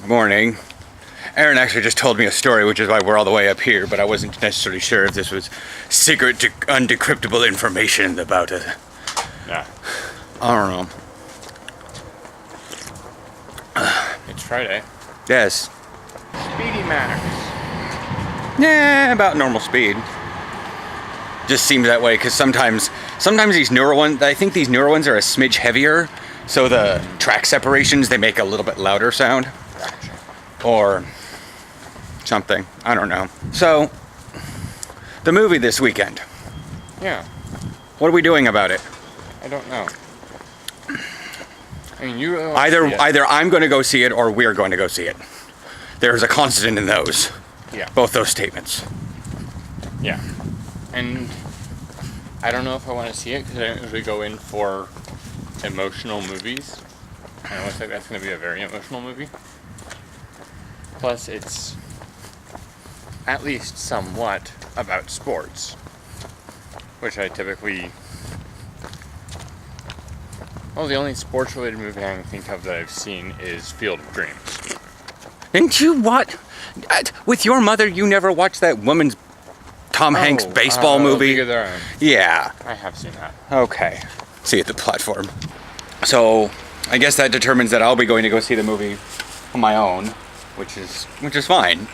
morning. Aaron actually just told me a story, which is why we're all the way up here, but I wasn't necessarily sure if this was secret, undecryptable information about it. Yeah. I don't know. It's Friday. Yes. Speedy manners. Yeah, about normal speed. Just seems that way, because sometimes these newer ones, I think these newer ones are a smidge heavier, so the track separations, they make a little bit louder sound. Gotcha. Or something. I don't know. So, the movie this weekend. Yeah. What are we doing about it? I don't know. I mean, you really want to see it. Either I'm going to go see it or we're going to go see it. There's a constant in those. Yeah. Both those statements. Yeah. And I don't know if I want to see it because I don't usually go in for emotional movies. And it looks like that's going to be a very emotional movie. Plus, it's at least somewhat about sports, which I typically... Well, the only sports-related movie I can think of that I've seen is Field of Dreams. Didn't you watch... With your mother, you never watched that woman's Tom Hanks baseball movie? League of Their Own. Yeah. I have seen that. Okay. See you at the platform. So, I guess that determines that I'll be going to go see the movie on my own, which is fine.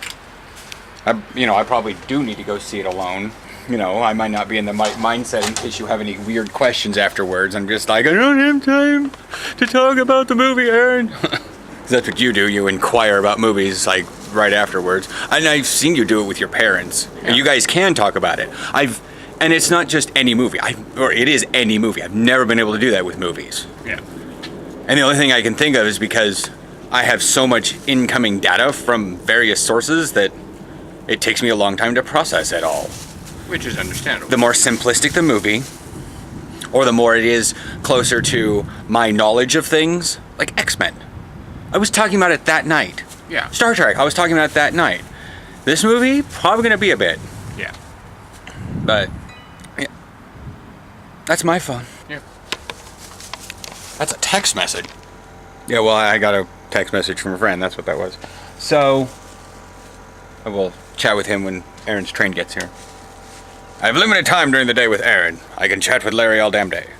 I probably do need to go see it alone. I might not be in the mindset in case you have any weird questions afterwards. I'm just like, I don't have time to talk about the movie, Aaron. That's what you do. You inquire about movies like right afterwards. And I've seen you do it with your parents. Yeah. And you guys can talk about it. And it's not just any movie. It is any movie. I've never been able to do that with movies. Yeah. And the only thing I can think of is because I have so much incoming data from various sources that it takes me a long time to process it all. Which is understandable. The more simplistic the movie, or the more it is closer to my knowledge of things, like X-Men. I was talking about it that night. Yeah. Star Trek, I was talking about it that night. This movie, probably going to be a bit. Yeah. But, yeah. That's my phone. Yeah. That's a text message. Yeah, well, I got a text message from a friend. That's what that was. So, I will chat with him when Aaron's train gets here. I have limited time during the day with Aaron. I can chat with Larry all damn day.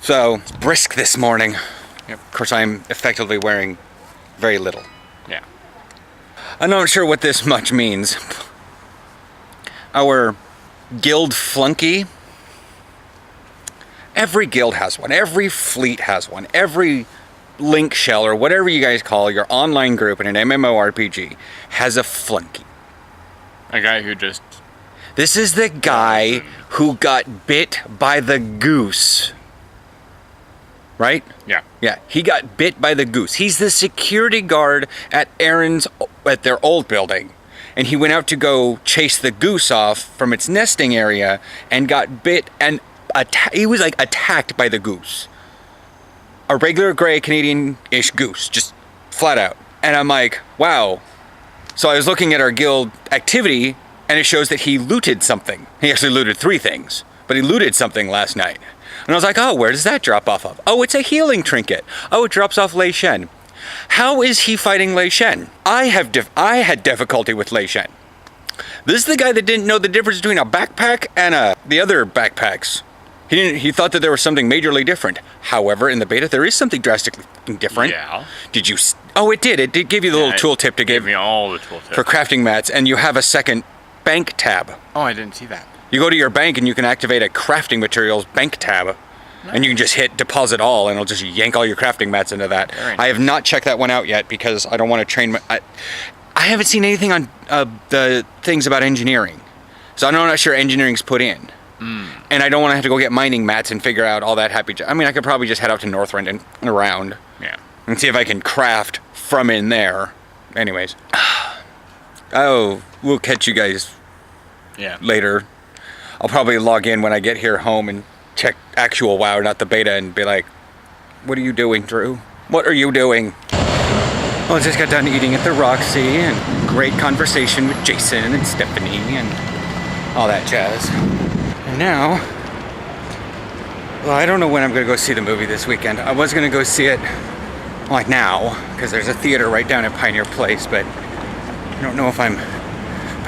So, it's brisk this morning. Yep. Of course, I'm effectively wearing very little. Yeah. I'm not sure what this much means. Our guild flunky. Every guild has one. Every fleet has one. Every link shell, or whatever you guys call your online group in an MMORPG, has a flunky. A guy who just... This is the guy who got bit by the goose. Right? Yeah. Yeah, he got bit by the goose. He's the security guard at their old building. And he went out to go chase the goose off from its nesting area and got bit and he was like attacked by the goose. A regular gray Canadian-ish goose, just flat out. And I'm like, wow. So I was looking at our guild activity, and it shows that he looted something. He actually looted 3 things, but he looted something last night. And I was like, oh, where does that drop off of? Oh, it's a healing trinket. Oh, it drops off Lei Shen. How is he fighting Lei Shen? I had difficulty with Lei Shen. This is the guy that didn't know the difference between a backpack and the other backpacks. He thought that there was something majorly different. However, in the beta, there is something drastically different. Yeah. Did you... Oh, it did. It did give you the little tooltip to give me all the tooltips. For crafting mats, and you have a second bank tab. Oh, I didn't see that. You go to your bank and you can activate a crafting materials bank tab. Nice. And you can just hit deposit all, and it'll just yank all your crafting mats into that. Nice. I have not checked that one out yet because I don't want to train I haven't seen anything on the things about engineering. So I'm not sure engineering's put in. And I don't want to have to go get mining mats and figure out all that I mean, I could probably just head out to Northrend and around. Yeah. And see if I can craft from in there. Anyways. Oh, we'll catch you guys later. I'll probably log in when I get here home and check actual WoW, not the beta, and be like, what are you doing, Drew? What are you doing? Well, I just got done eating at the Roxy, and great conversation with Jason and Stephanie and all that jazz. And now, well, I don't know when I'm going to go see the movie this weekend. I was going to go see it like now, because there's a theater right down at Pioneer Place, but I don't know if I'm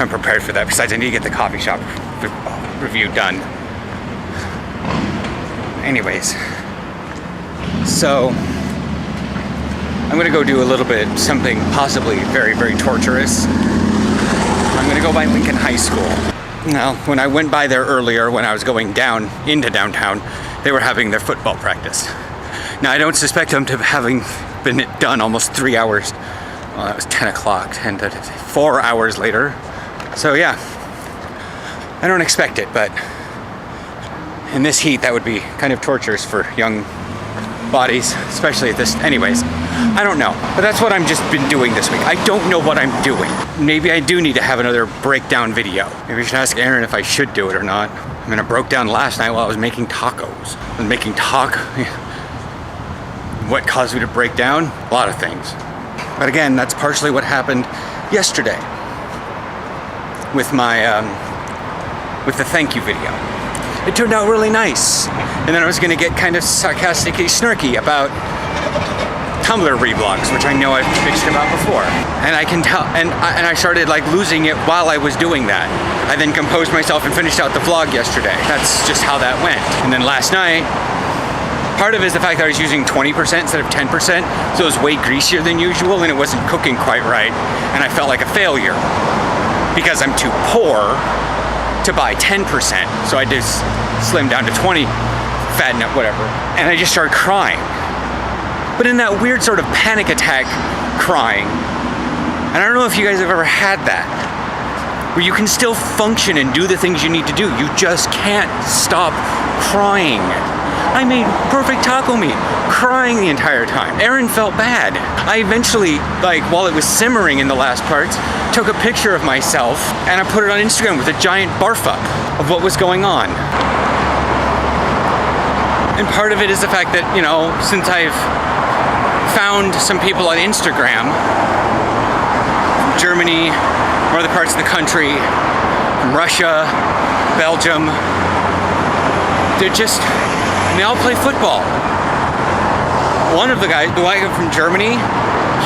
prepared for that. Besides, I need to get the coffee shop review done. Anyways, so I'm gonna go do a little bit something possibly very, very torturous. I'm gonna go by Lincoln High School. Now, when I went by there earlier, when I was going down into downtown, they were having their football practice. Now, I don't suspect them to having been done almost 3 hours. Well, that was 10 o'clock, 4 hours later. So yeah, I don't expect it, but in this heat, that would be kind of torturous for young bodies, especially at this. Anyways, I don't know, but that's what I've just been doing this week. I don't know what I'm doing. Maybe I do need to have another breakdown video. Maybe I should ask Aaron if I should do it or not. I mean, I broke down last night while I was making tacos. I was making What caused me to break down? A lot of things. But again, that's partially what happened yesterday with my with the thank you video. It turned out really nice. And then I was gonna get kind of sarcastically snarky about Tumblr reblogs, which I know I've bitched about before. And I can tell, and I started like losing it while I was doing that. I then composed myself and finished out the vlog yesterday. That's just how that went. And then last night, part of it is the fact that I was using 20% instead of 10%, so it was way greasier than usual and it wasn't cooking quite right. And I felt like a failure because I'm too poor to buy 10%. So I just slimmed down to 20, fatten up, whatever. And I just started crying. But in that weird sort of panic attack crying. And I don't know if you guys have ever had that, where you can still function and do the things you need to do. You just can't stop crying. I made perfect taco meat, crying the entire time. Aaron felt bad. I eventually, like while it was simmering in the last parts, took a picture of myself and I put it on Instagram with a giant barf up of what was going on. And part of it is the fact that, you know, since I've found some people on Instagram from Germany, from other parts of the country, from Russia, Belgium, they all play football. One of the guys, the guy from Germany,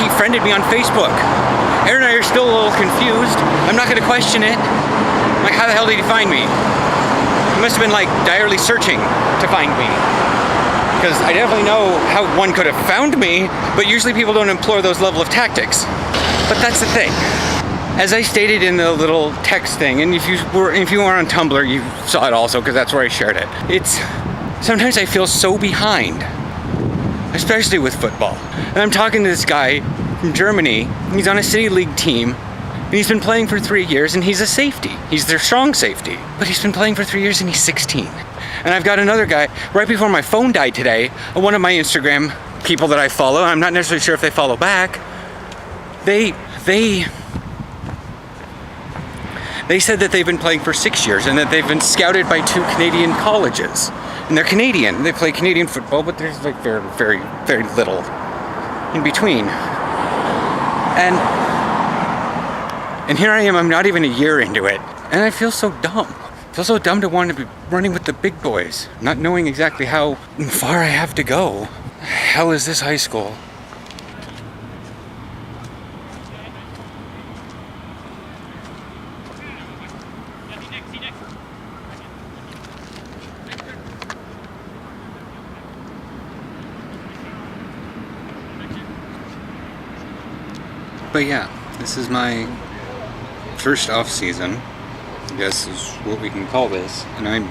he friended me on Facebook. Aaron and I are still a little confused. I'm not gonna question it. Like, how the hell did he find me? He must have been like direly searching to find me. Because I definitely know how one could have found me, but usually people don't employ those level of tactics. But that's the thing. As I stated in the little text thing, and if you were on Tumblr, you saw it also, because that's where I shared it. Sometimes I feel so behind, especially with football. And I'm talking to this guy from Germany. He's on a city league team, and he's been playing for 3 years, and he's a safety. He's their strong safety. But he's been playing for 3 years, and he's 16. And I've got another guy, right before my phone died today, one of my Instagram people that I follow, I'm not necessarily sure if they follow back, they said that they've been playing for 6 years and that they've been scouted by 2 Canadian colleges. And they're Canadian. They play Canadian football, but there's like very, very, very little in between. And here I am, I'm not even a year into it. And I feel so dumb. I feel so dumb to want to be running with the big boys, not knowing exactly how far I have to go. Hell is this high school? But yeah, this is my first off season, I guess is what we can call this, and I'm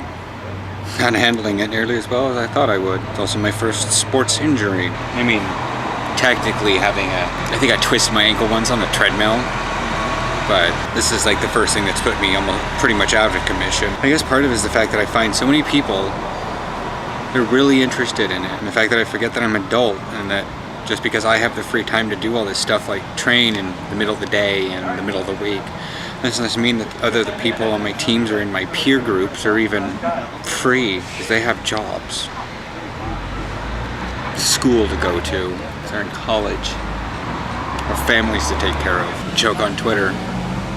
not handling it nearly as well as I thought I would. It's also my first sports injury. I mean, technically I think I twisted my ankle once on the treadmill, but this is like the first thing that's put me almost pretty much out of commission. I guess part of it is the fact that I find so many people, they're really interested in it, and the fact that I forget that I'm an adult, and that just because I have the free time to do all this stuff like train in the middle of the day and the middle of the week, this doesn't mean that other the people on my teams or in my peer groups are even free, because they have jobs, school to go to, they're in college, or families to take care of. Joke on Twitter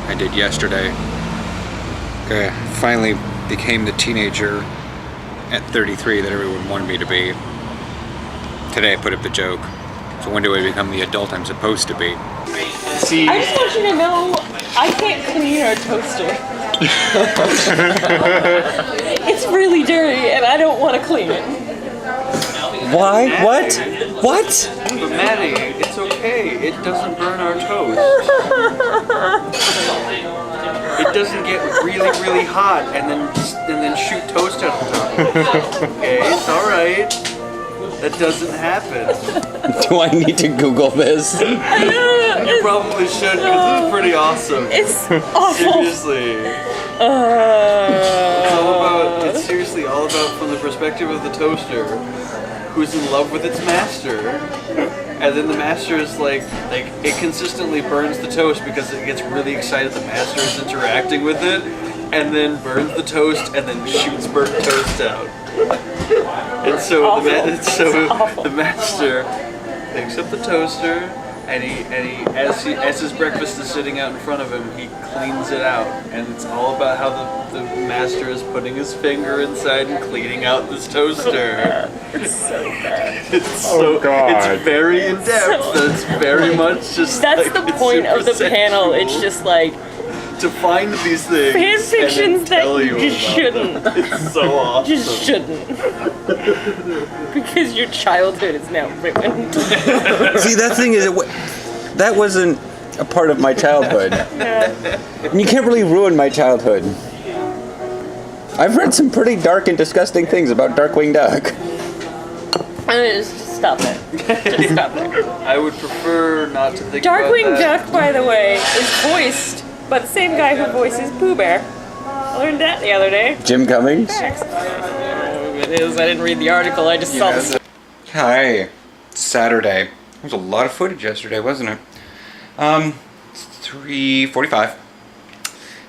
I did yesterday. I finally became the teenager at 33 that everyone wanted me to be. Today I put up the joke. So when do I become the adult I'm supposed to be? See, I just want you to know, I can't clean our toaster. It's really dirty, and I don't want to clean it. Why? What? What? But Maddie, it's okay. It doesn't burn our toast. It doesn't get really, really hot and then shoot toast out the top. Okay, it's all right. That doesn't happen. Do I need to Google this? You probably should, because it's pretty awesome. It's awful. Seriously. It's seriously all about from the perspective of the toaster, who's in love with its master, and then the master is like it consistently burns the toast because it gets really excited the master is interacting with it, and then burns the toast and then shoots burnt toast out. And so the master picks up the toaster and as his breakfast is sitting out in front of him, he cleans it out, and it's all about how the master is putting his finger inside and cleaning out this toaster. It's so bad. It's very in depth. It's very much just. That's like, the it's point of the super panel. sensual It's just like to find these things. fan fictions and then tell that you you just about them. shouldn't. It's so awesome. Just shouldn't. Because your childhood is now ruined. See, that thing is, that wasn't a part of my childhood. And you can't really ruin my childhood. I've read some pretty dark and disgusting things about Darkwing Duck. Just stop it. Just stop it. I would prefer not to think Darkwing about that. Duck, by the way, is voiced by the same guy who voices Pooh Bear. I learned that the other day. Jim Cummings? It is. I didn't read the article. I just saw the. Hi. It's Saturday. There was a lot of footage yesterday, wasn't it? 3:45.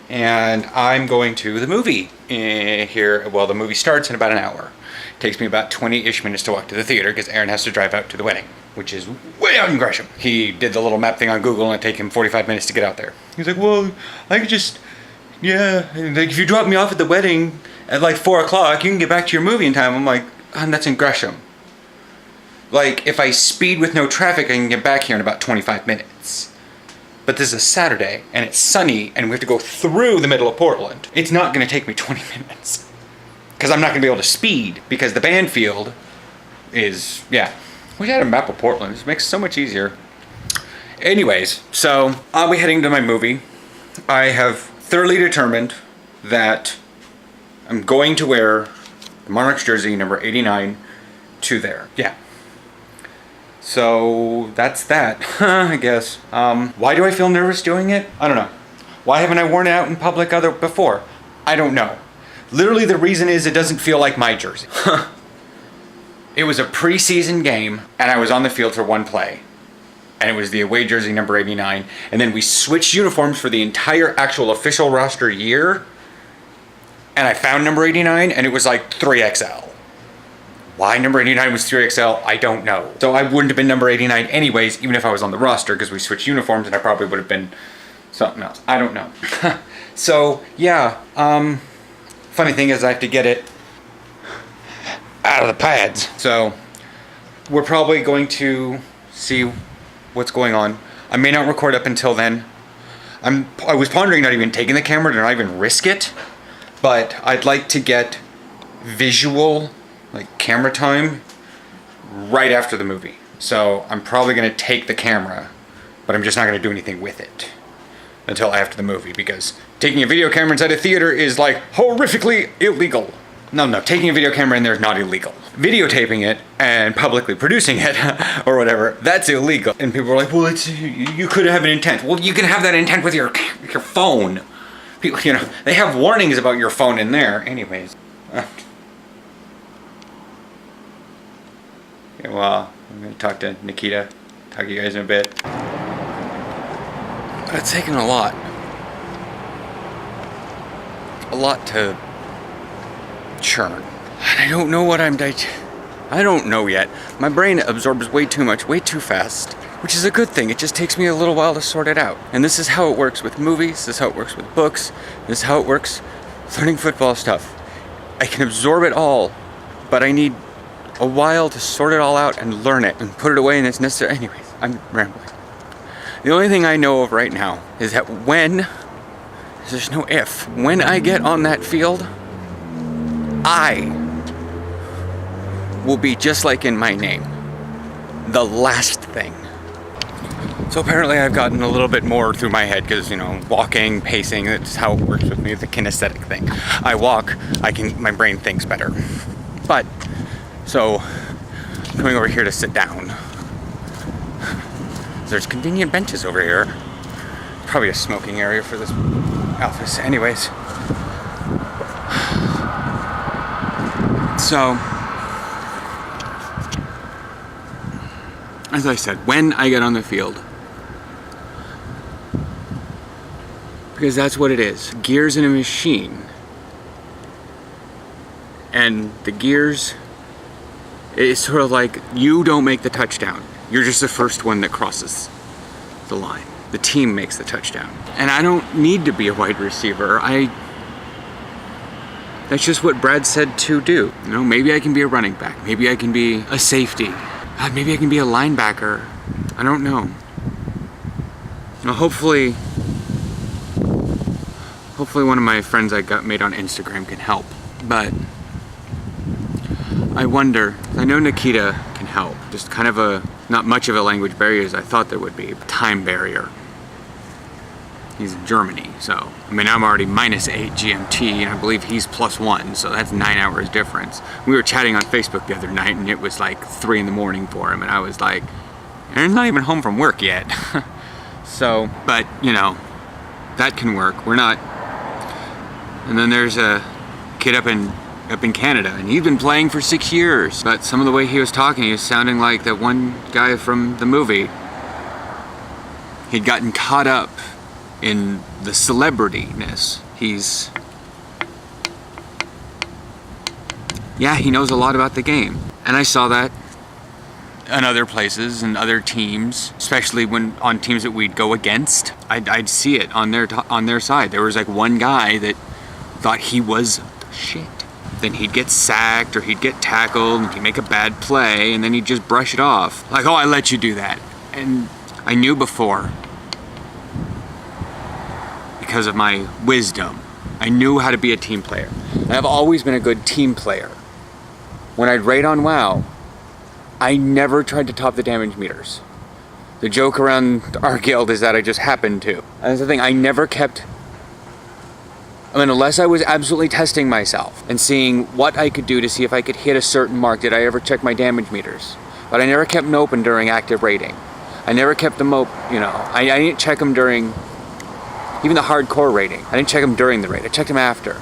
And I'm going to the movie here. Well, the movie starts in about an hour. It takes me about 20-ish minutes to walk to the theater because Aaron has to drive out to the wedding, which is way out in Gresham. He did the little map thing on Google and it take him 45 minutes to get out there. He's like, well, I could just, yeah, like if you drop me off at the wedding at like 4 o'clock, you can get back to your movie in time. I'm like, that's in Gresham. Like, if I speed with no traffic, I can get back here in about 25 minutes. But this is a Saturday, and it's sunny, and we have to go through the middle of Portland. It's not going to take me 20 minutes. Because I'm not going to be able to speed, because the band field is, yeah. We had a map of Portland. This makes it so much easier. Anyways, so I'll be heading to my movie. I have thoroughly determined that I'm going to wear the Monarchs jersey, number 89, to there. Yeah. So that's that, I guess. Why do I feel nervous doing it? I don't know. Why haven't I worn it out in public before? I don't know. Literally the reason is it doesn't feel like my jersey. It was a preseason game, and I was on the field for one play. And it was the away jersey number 89. And then we switched uniforms for the entire actual official roster year. And I found number 89, and it was like 3XL. Why number 89 was 3XL, I don't know. So I wouldn't have been number 89 anyways, even if I was on the roster, because we switched uniforms and I probably would have been something else. I don't know. So, yeah. Funny thing is I have to get it out of the pads. So, we're probably going to see what's going on. I may not record up until then. I was pondering not even taking the camera to not even risk it. But I'd like to get visual, like camera time, right after the movie. So I'm probably going to take the camera, but I'm just not going to do anything with it until after the movie, because taking a video camera inside a theater is like horrifically illegal. No, taking a video camera in there is not illegal. Videotaping it and publicly producing it or whatever, that's illegal. And people are like, well, you could have an intent. Well, you can have that intent with your phone. People, they have warnings about your phone in there. Anyways. Okay, well, I'm going to talk to Nikita. Talk to you guys in a bit. It's taken a lot. A lot to churn. And I don't know what I don't know yet. My brain absorbs way too much, way too fast. Which is a good thing. It just takes me a little while to sort it out. And this is how it works with movies. This is how it works with books. This is how it works with learning football stuff. I can absorb it all, but I need a while to sort it all out and learn it and put it away in its necessary. Anyways, I'm rambling. The only thing I know of right now is that there's no if, when I get on that field, I will be just like in my name, the last thing. So apparently I've gotten a little bit more through my head because, walking, pacing, that's how it works with me, the kinesthetic thing. I walk, my brain thinks better. But, so, coming over here to sit down. There's convenient benches over here. Probably a smoking area for this office. Anyways. So, as I said, when I get on the field, because that's what it is. Gears in a machine. And the gears, it's sort of like you don't make the touchdown. You're just the first one that crosses the line. The team makes the touchdown. And I don't need to be a wide receiver. That's just what Brad said to do. Maybe I can be a running back. Maybe I can be a safety. Maybe I can be a linebacker. I don't know. Hopefully one of my friends I got made on Instagram can help. But I wonder, I know Nikita can help. Just kind of not much of a language barrier as I thought there would be. Time barrier. He's in Germany, so, I'm already -8 GMT, and I believe he's +1, so that's 9 hours difference. We were chatting on Facebook the other night, and it was like 3 in the morning for him, and I was like, Aaron's not even home from work yet. So, but, that can work. We're not. And then there's a kid up in Canada, and he's been playing for 6 years. But some of the way he was talking, he was sounding like that one guy from the movie. He'd gotten caught up in the celebrityness. He knows a lot about the game. And I saw that in other places and other teams, especially when on teams that we'd go against. I'd see it on their side. There was like one guy that thought he was the shit. Then he'd get sacked or he'd get tackled and he'd make a bad play and then he'd just brush it off. Like, oh, I let you do that. And I knew before, because of my wisdom, I knew how to be a team player. And I've always been a good team player. When I'd raid on WoW, I never tried to top the damage meters. The joke around our guild is that I just happened to. And that's the thing, I never kept, unless I was absolutely testing myself and seeing what I could do to see if I could hit a certain mark, did I ever check my damage meters. But I never kept them open during active raiding. I never kept them open, I didn't check them during even the hardcore raiding. I didn't check them during the raid, I checked them after.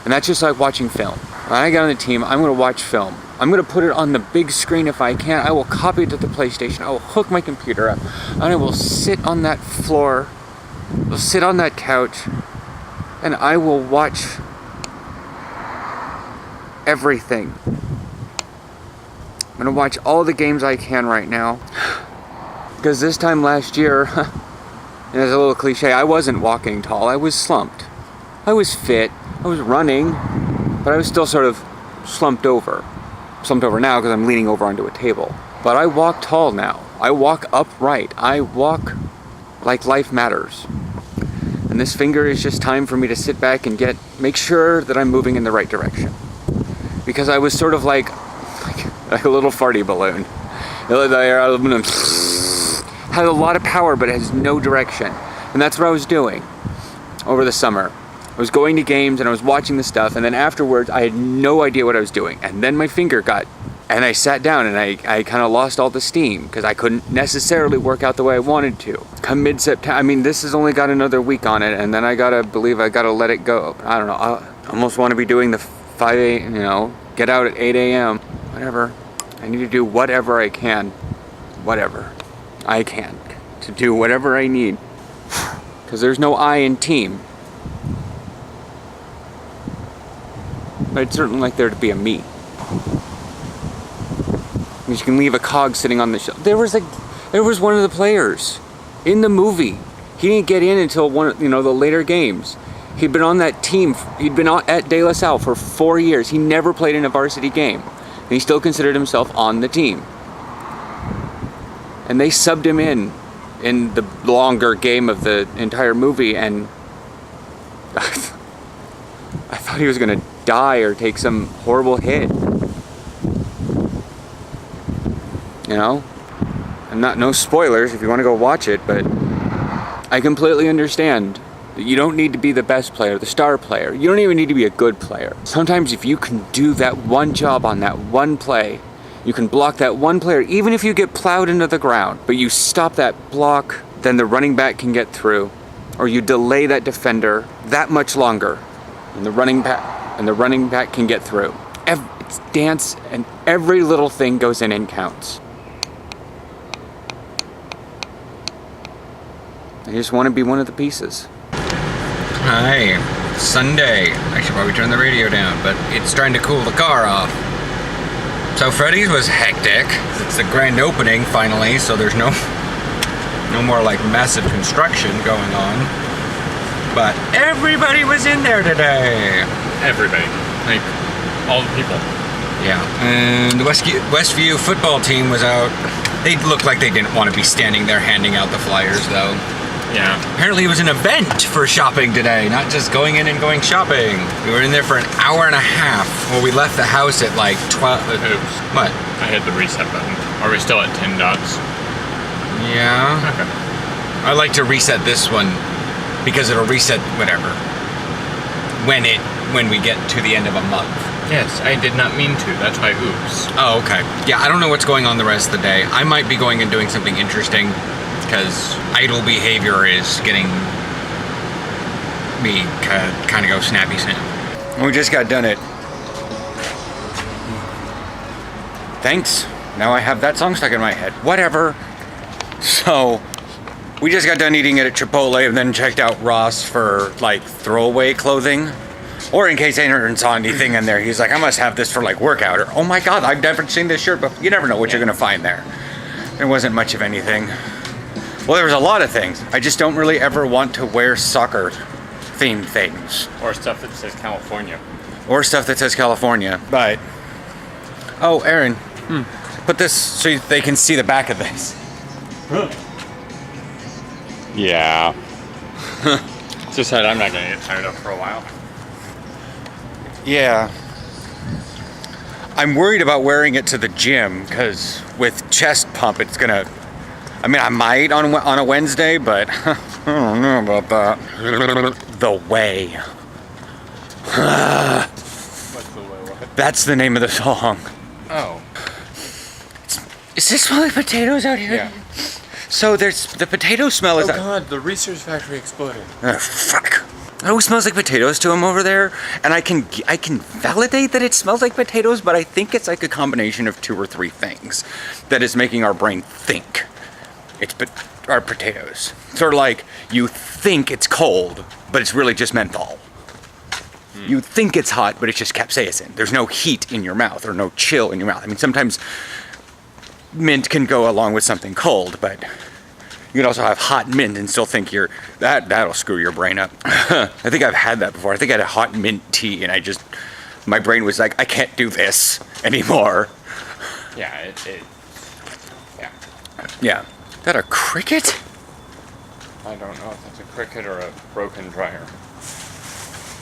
And that's just like watching film. When I get on the team, I'm gonna watch film. I'm gonna put it on the big screen if I can. I will copy it to the PlayStation. I will hook my computer up. And I will sit on that floor, I'll sit on that couch, and I will watch everything. I'm gonna watch all the games I can right now. Because this time last year, and it's a little cliche, I wasn't walking tall, I was slumped. I was fit, I was running, but I was still sort of slumped over. Slumped over now because I'm leaning over onto a table. But I walk tall now. I walk upright. I walk like life matters. And this finger is just time for me to sit back and make sure that I'm moving in the right direction. Because I was sort of like a little farty balloon. Has a lot of power, but it has no direction. And that's what I was doing over the summer. I was going to games and I was watching the stuff, and then afterwards I had no idea what I was doing. And then my finger and I sat down and I kind of lost all the steam because I couldn't necessarily work out the way I wanted to. Come mid-September, this has only got another week on it, and then I gotta let it go. I don't know, I almost want to be doing the 5 a.m., get out at 8 a.m. Whatever. I need to do whatever I can. Whatever I can. To do whatever I need. Because there's no I in team. But I'd certainly like there to be a me. You can leave a cog sitting on the shelf. There was one of the players in the movie. He didn't get in until the later games. He'd been on that team. He'd been at De La Salle for 4 years. He never played in a varsity game he still considered himself on the team. And they subbed him in the longer game of the entire movie, and I thought he was gonna die or take some horrible hit. You know? No spoilers if you want to go watch it, but I completely understand that you don't need to be the best player, the star player. You don't even need to be a good player. Sometimes if you can do that one job on that one play, you can block that one player, even if you get plowed into the ground, but you stop that block, then the running back can get through, or you delay that defender that much longer, and the running back can get through. It's dance, and every little thing goes in and counts. I just want to be one of the pieces. Hi, Sunday. I should probably turn the radio down, but it's trying to cool the car off. So Freddy's was hectic. It's the grand opening finally, so there's no more like massive construction going on. But everybody was in there today. Everybody. Like, all the people. Yeah. And the Westview football team was out. They looked like they didn't want to be standing there handing out the flyers, though. Yeah. Apparently it was an event for shopping today, not just going in and going shopping. We were in there for an hour and a half. Well, we left the house at like 12. Oops. What? I hit the reset button. Are we still at 10 dots? Yeah. Okay. I like to reset this one because it'll reset whatever when we get to the end of a month. Yes, I did not mean to. That's why oops. Oh, okay. Yeah, I don't know what's going on the rest of the day. I might be going and doing something interesting because idle behavior is getting me kind of go snappy snap. We just got done it. Thanks. Now I have that song stuck in my head. Whatever. So, we just got done eating it at Chipotle and then checked out Ross for like throwaway clothing. Or in case Aaron saw anything in there, he's like, I must have this for like workout. Or, oh my God, I've never seen this shirt, but you never know what you're gonna find there. There wasn't much of anything. Well, there was a lot of things. I just don't really ever want to wear soccer-themed things. Or stuff that says California. Or stuff that says California. But, oh, Aaron, put this so they can see the back of this. Yeah. Just said I'm not gonna get tired of for a while. Yeah. I'm worried about wearing it to the gym because with chest pump, it's gonna. I mean, I might on a Wednesday, but I don't know about that. The Way. What's the way? What? That's the name of the song. Oh. Is this smell like potatoes out here? Yeah. So there's the potato smell is. Oh God! The research factory exploded. Oh, fuck. It always smells like potatoes to him over there, and I can validate that it smells like potatoes, but I think it's like a combination of 2 or 3 things that is making our brain think our potatoes. Sort of like you think it's cold, but it's really just menthol. You think it's hot, but it's just capsaicin. There's no heat in your mouth or no chill in your mouth. I mean, sometimes mint can go along with something cold, but you can also have hot mint and still think that'll screw your brain up. I think I've had that before. I think I had a hot mint tea and my brain was like, I can't do this anymore. Yeah, yeah. Yeah. Is that a cricket? I don't know if that's a cricket or a broken dryer.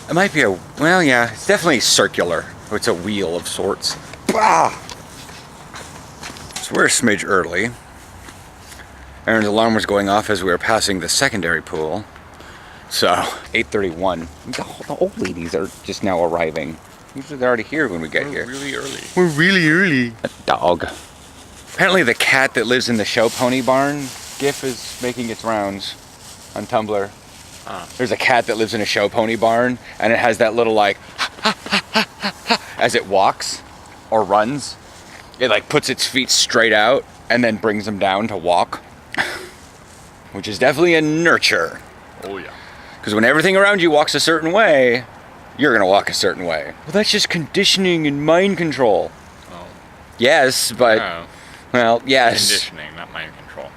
It might be well, yeah, it's definitely circular. It's a wheel of sorts. Bah! So we're a smidge early. Aaron's alarm was going off as we were passing the secondary pool. So, 8:31. The old ladies are just now arriving. Usually they're already here when we get here. Really early. We're really early. A dog. Apparently the cat that lives in the show pony barn GIF is making its rounds on Tumblr. There's a cat that lives in a show pony barn, and it has that little like as it walks or runs. It like puts its feet straight out and then brings them down to walk. Which is definitely a nurture. Oh yeah. Because when everything around you walks a certain way, you're gonna walk a certain way. Well, that's just conditioning and mind control. Oh. Yes, but Oh. well, yes. Conditioning, not mind control.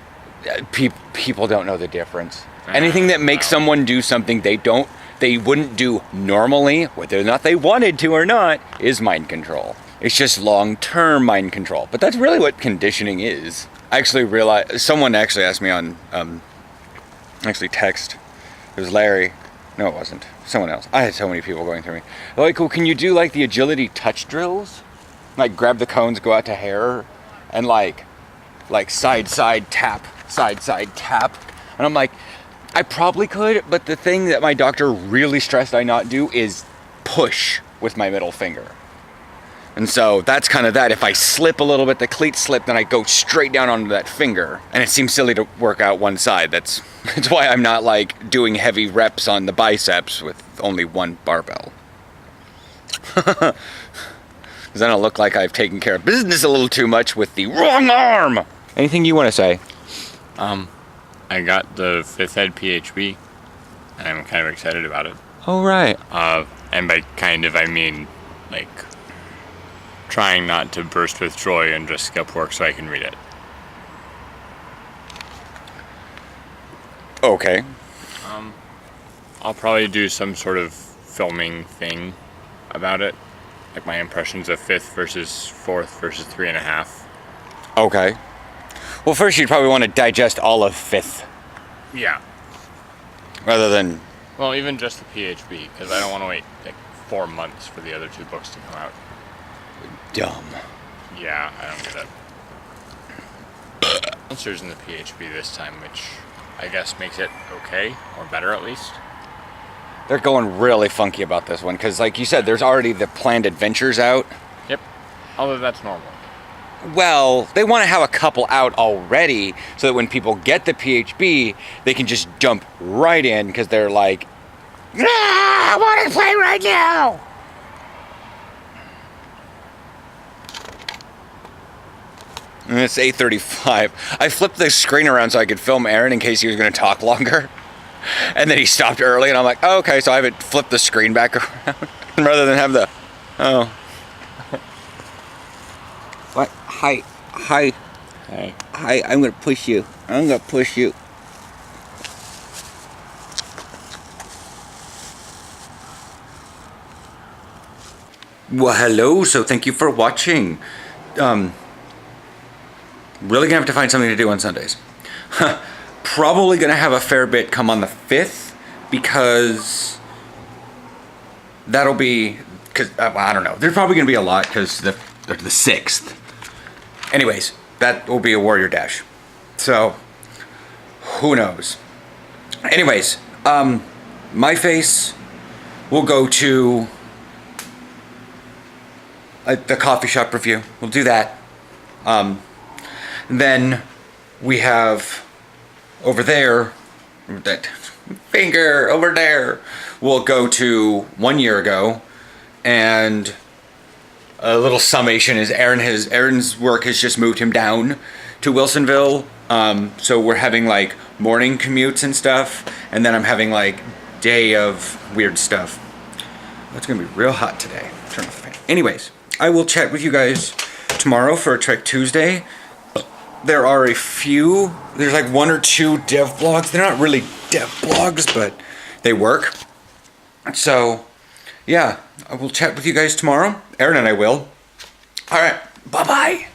People don't know the difference. Anything that makes someone do something they wouldn't do normally, whether or not they wanted to or not, is mind control. It's just long-term mind control. But that's really what conditioning is. I actually realized, someone actually asked me on, actually text. It was Larry. No, it wasn't. Someone else. I had so many people going through me. They're like, well, can you do like the agility touch drills? Like grab the cones, go out to hair, and like side, tap, side, tap. And I'm like, I probably could, but the thing that my doctor really stressed I not do is push with my middle finger. And so that's kind of that. If I slip a little bit, the cleat slip, then I go straight down onto that finger. And it seems silly to work out one side. That's why I'm not like doing heavy reps on the biceps with only one barbell. Because then I'll look like I've taken care of business a little too much with the wrong arm. Anything you want to say? I got the 5th Ed PHB, and I'm kind of excited about it. Oh, right. And by kind of, I mean, like, trying not to burst with joy and just skip work so I can read it. Okay. I'll probably do some sort of filming thing about it. Like my impressions of 5th versus 4th versus 3.5. Okay. Well, first you'd probably want to digest all of 5th. Yeah. Rather than... Well, even just the PHB, because I don't want to wait like 4 months for the other 2 books to come out. Dumb. Yeah, I don't get it. Answers in the PHB this time, which I guess makes it okay, or better at least. They're going really funky about this one, because like you said, there's already the planned adventures out. Yep. Although that's normal. Well, they want to have a couple out already, so that when people get the PHB, they can just jump right in, because they're like, I want to play right now! And it's 8:35. I flipped the screen around so I could film Aaron in case he was going to talk longer. And then he stopped early, and I'm like, oh, okay, so I haven't flipped the screen back around rather than have the, oh. What? Hi. Hey. Hi, I'm going to push you. Well, hello, so thank you for watching. Really gonna have to find something to do on Sundays. Probably gonna have a fair bit come on the 5th, because that'll be, because I don't know, there's probably gonna be a lot because the 6th. Anyways, that will be a Warrior Dash, so who knows. Anyways, my face will go to the coffee shop review. We'll do that. Then we have over there, that finger over there, we'll go to 1 year ago, and a little summation is Aaron's work has just moved him down to Wilsonville, so we're having like morning commutes and stuff, and then I'm having like day of weird stuff. It's gonna be real hot today. Turn off the fan. Anyways, I will chat with you guys tomorrow for a Trek Tuesday. There are there's like 1 or 2 dev blogs. They're not really dev blogs, but they work. So, yeah, I will chat with you guys tomorrow. Aaron and I will. All right, bye-bye.